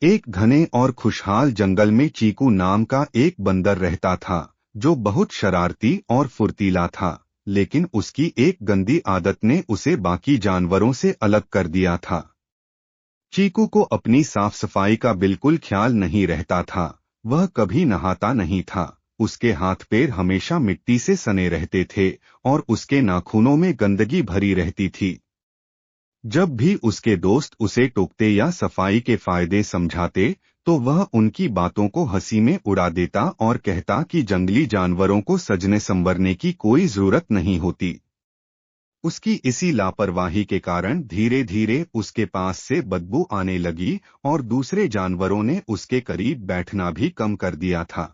एक घने और खुशहाल जंगल में चीकू नाम का एक बंदर रहता था, जो बहुत शरारती और फुर्तीला था। लेकिन उसकी एक गंदी आदत ने उसे बाकी जानवरों से अलग कर दिया था। चीकू को अपनी साफ सफाई का बिल्कुल ख्याल नहीं रहता था। वह कभी नहाता नहीं था। उसके हाथ पैर हमेशा मिट्टी से सने रहते थे और उसके नाखूनों में गंदगी भरी रहती थी। जब भी उसके दोस्त उसे टोकते या सफाई के फायदे समझाते, तो वह उनकी बातों को हंसी में उड़ा देता और कहता कि जंगली जानवरों को सजने संवरने की कोई जरूरत नहीं होती। उसकी इसी लापरवाही के कारण धीरे धीरे उसके पास से बदबू आने लगी और दूसरे जानवरों ने उसके करीब बैठना भी कम कर दिया था।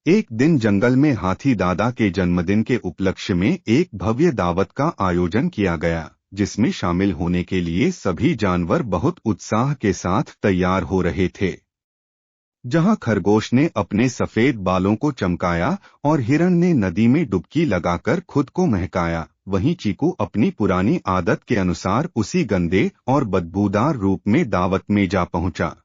एक दिन जंगल में हाथी दादा के जन्मदिन के उपलक्ष्य में एक भव्य दावत का आयोजन किया गया, जिसमें शामिल होने के लिए सभी जानवर बहुत उत्साह के साथ तैयार हो रहे थे। जहां खरगोश ने अपने सफेद बालों को चमकाया और हिरण ने नदी में डुबकी लगाकर खुद को महकाया, वहीं चीकू अपनी पुरानी आदत के अनुसार उसी गंदे और बदबूदार रूप में दावत में जा पहुंचा।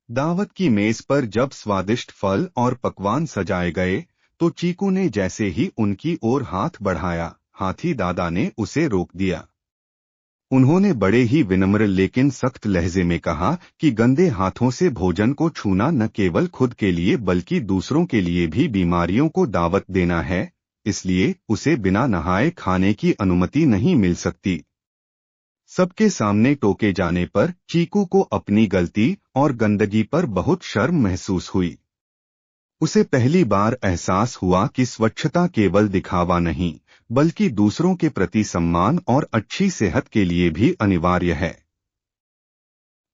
दावत की मेज पर जब स्वादिष्ट फल और पकवान सजाए गए, तो चीकू ने जैसे ही उनकी ओर हाथ बढ़ाया, हाथी दादा ने उसे रोक दिया। उन्होंने बड़े ही विनम्र लेकिन सख्त लहजे में कहा कि गंदे हाथों से भोजन को छूना न केवल खुद के लिए बल्कि दूसरों के लिए भी बीमारियों को दावत देना है, इसलिए उसे बिना नहाए खाने की अनुमति नहीं मिल सकती। सबके सामने टोके जाने पर चीकू को अपनी गलती और गंदगी पर बहुत शर्म महसूस हुई। उसे पहली बार एहसास हुआ कि स्वच्छता केवल दिखावा नहीं, बल्कि दूसरों के प्रति सम्मान और अच्छी सेहत के लिए भी अनिवार्य है।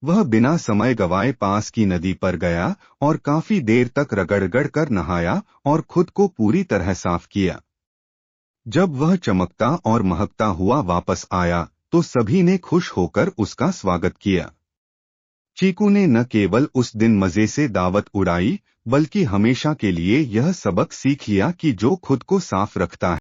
वह बिना समय गवाए पास की नदी पर गया और काफी देर तक रगड़ कर नहाया और खुद को पूरी तरह साफ किया। जब वह चमकता और महकता हुआ वापस आया, तो सभी ने खुश होकर उसका स्वागत किया। चीकू ने न केवल उस दिन मजे से दावत उड़ाई, बल्कि हमेशा के लिए यह सबक सीख लिया कि जो खुद को साफ रखता है